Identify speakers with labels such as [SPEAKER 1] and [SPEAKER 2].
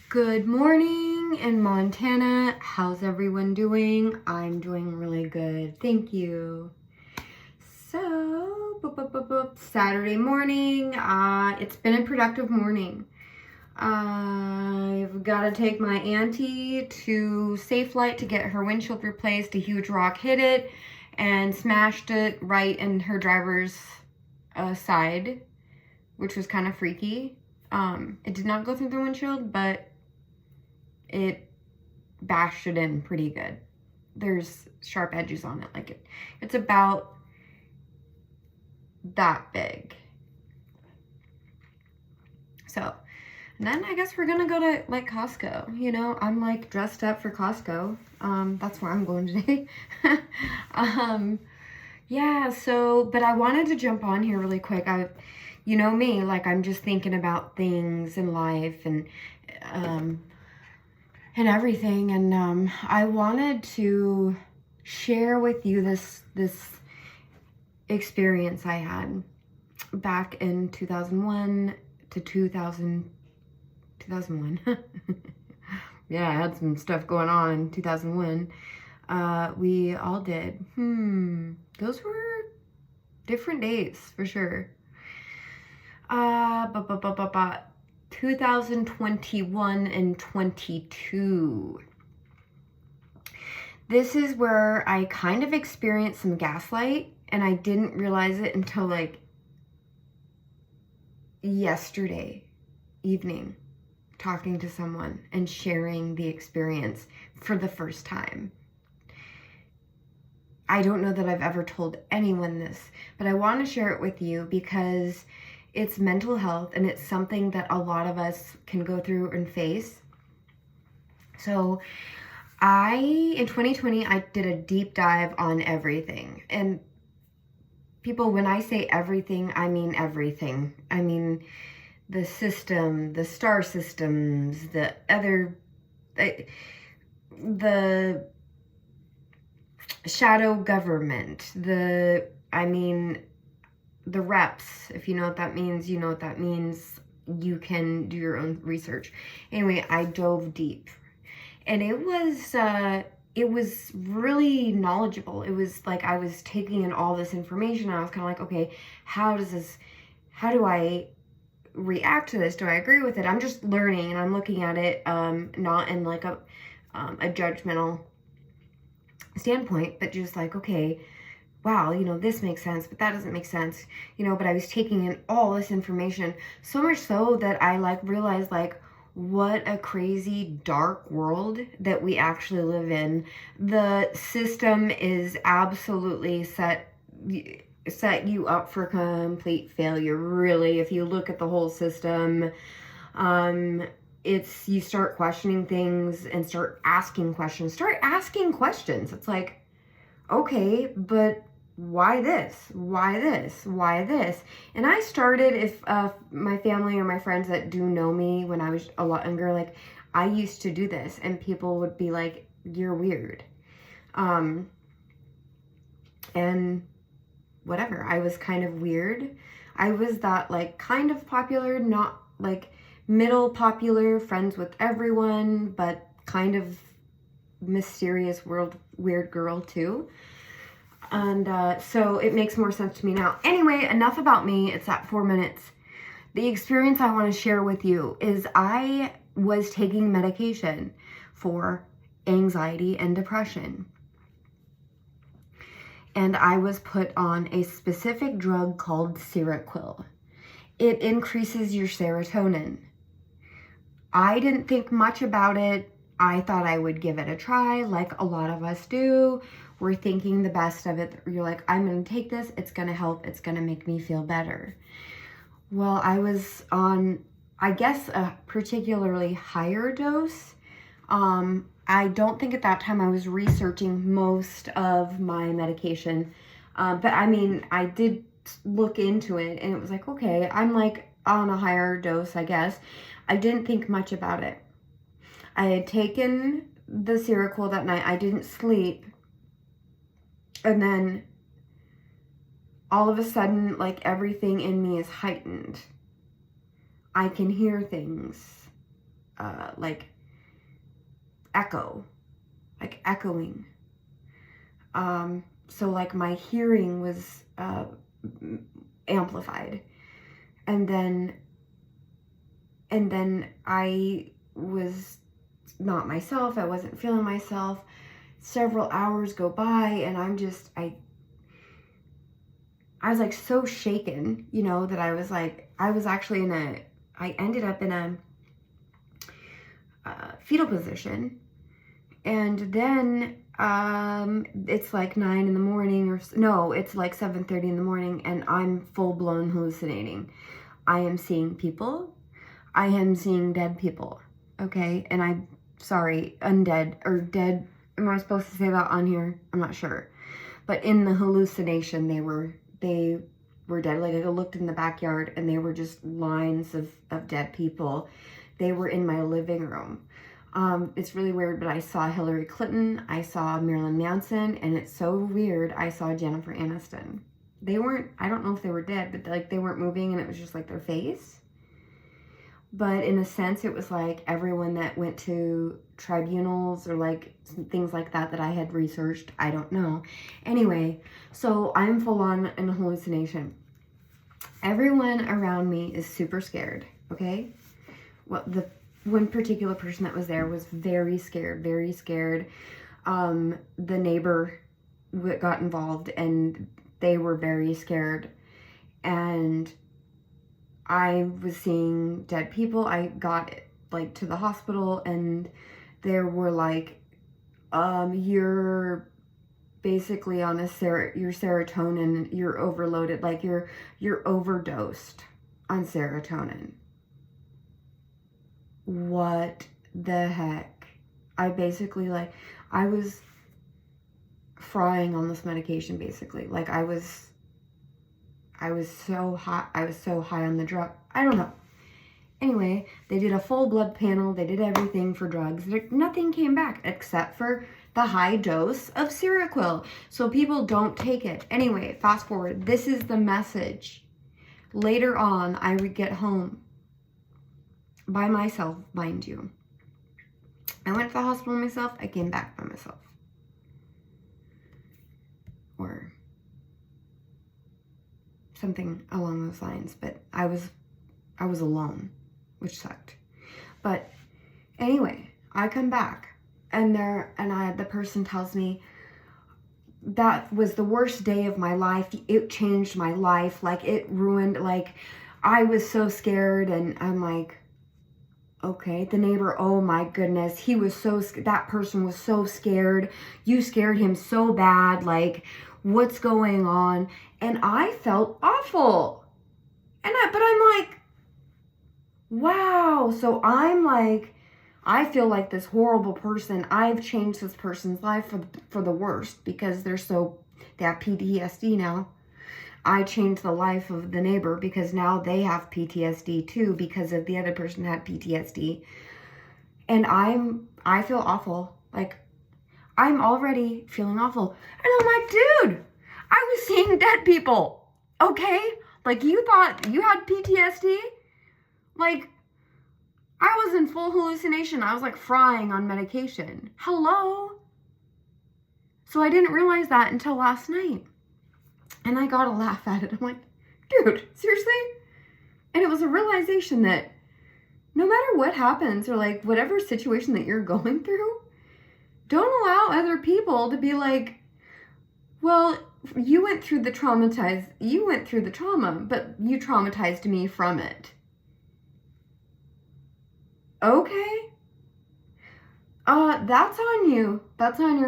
[SPEAKER 1] Good morning in Montana. How's everyone doing? I'm doing really good. Thank you. So, Saturday morning. It's been a productive morning. I've got to take my auntie to Safe Light to get her windshield replaced. A huge rock hit it and smashed it right in her driver's side, which was kind of freaky. It did not go through the windshield, but it bashed it in pretty good. There's sharp edges on it. It's about that big. So, and then I guess we're gonna go to Costco. You know, I'm dressed up for Costco. That's where I'm going today. Yeah, so, but I wanted to jump on here really quick. You know me, I'm just thinking about things in life and everything, and I wanted to share with you this experience I had back in 2001 to 2001. Yeah, I had some stuff going on in 2001. We all did. Those were different days for sure. 2021 and 22. This is where I kind of experienced some gaslight, and I didn't realize it until yesterday evening, talking to someone and sharing the experience for the first time. I don't know that I've ever told anyone this, but I want to share it with you because it's mental health, and it's something that a lot of us can go through and face. So in 2020, I did a deep dive on everything. And people, when I say everything, I mean everything. I mean the system, the star systems, the shadow government, the reps. If you know what that means, you know what that means. You can do your own research. Anyway, I dove deep, and it was really knowledgeable. It was I was taking in all this information, and I was kind of okay, how do I react to this? Do I agree with it? I'm just learning, and I'm looking at it not in a judgmental standpoint, but just okay, wow, this makes sense, but that doesn't make sense, but I was taking in all this information, so much so that I realized what a crazy dark world that we actually live in. The system is absolutely set you up for complete failure, really. If you look at the whole system, you start questioning things and start asking questions. It's okay, but why this? Why this? Why this? And I started, if my family or my friends that do know me when I was a lot younger, I used to do this, and people would be like, you're weird. And whatever, I was kind of weird. I was that kind of popular, not middle popular, friends with everyone, but kind of mysterious weird girl too. And so it makes more sense to me now. Anyway, enough about me. It's at 4 minutes. The experience I want to share with you is I was taking medication for anxiety and depression. And I was put on a specific drug called Seroquel. It increases your serotonin. I didn't think much about it. I thought I would give it a try, like a lot of us do. We're thinking the best of it. You're I'm going to take this. It's going to help. It's going to make me feel better. Well, I was on, I guess, a particularly higher dose. I don't think at that time I was researching most of my medication. But I did look into it, and it was okay, I'm on a higher dose, I guess. I didn't think much about it. I had taken the Seroquel that night. I didn't sleep. And then all of a sudden, everything in me is heightened. I can hear things. like echoing. So like my hearing was amplified, and then I was not myself. I wasn't feeling myself. Several hours go by, and I was like so shaken, you know, that I was actually I ended up in a fetal position. And then it's like 9 in the morning, or no, it's like 7:30 in the morning, and I'm full-blown hallucinating. I am seeing people. I am seeing dead people, okay? And I'm sorry, undead or dead. Am I supposed to say that on here? I'm not sure. But in the hallucination, they were dead. Like I looked in the backyard, and they were just lines of dead people. They were in my living room. It's really weird, but I saw Hillary Clinton, I saw Marilyn Manson, and it's so weird, I saw Jennifer Aniston. They weren't, I don't know if they were dead, but like they weren't moving, and it was just like their face. But in a sense, it was like everyone that went to tribunals or like things like that I had researched. I don't know. Anyway, so I'm full on in a hallucination. Everyone around me is super scared, okay? The one particular person that was there was very scared, very scared. The neighbor got involved, and they were very scared. And I was seeing dead people. I got like to the hospital, and there were like, you're basically on your serotonin, you're overloaded, like you're overdosed on serotonin. What the heck? I basically I was frying on this medication, basically. Like I was so high. I was so high on the drug. I don't know. Anyway, they did a full blood panel. They did everything for drugs. Nothing came back except for the high dose of Seroquel. So people don't take it. Anyway, fast forward. This is the message. Later on, I would get home. By myself, mind you. I went to the hospital myself. I came back by myself. Or something along those lines. But I was alone, which sucked. But anyway, I come back, and the person tells me that was the worst day of my life. It changed my life. Like it ruined. Like I was so scared, and I'm like, okay, the neighbor, oh my goodness, he was that person was so scared. You scared him so bad. Like, what's going on? And I felt awful. But I'm like, wow. So I'm like, I feel like this horrible person. I've changed this person's life for the worst because they have PTSD now. I changed the life of the neighbor because now they have PTSD too because of the other person had PTSD. And I feel awful. Like, I'm already feeling awful. And I'm like, dude, I was seeing dead people. Okay? Like, you thought you had PTSD? Like, I was in full hallucination. I was like frying on medication. Hello? So I didn't realize that until last night. And I gotta laugh at it. I'm like, dude, seriously? And it was a realization that no matter what happens or like whatever situation that you're going through, don't allow other people to be like, well, you went through the trauma, but you traumatized me from it. Okay. That's on you. That's on your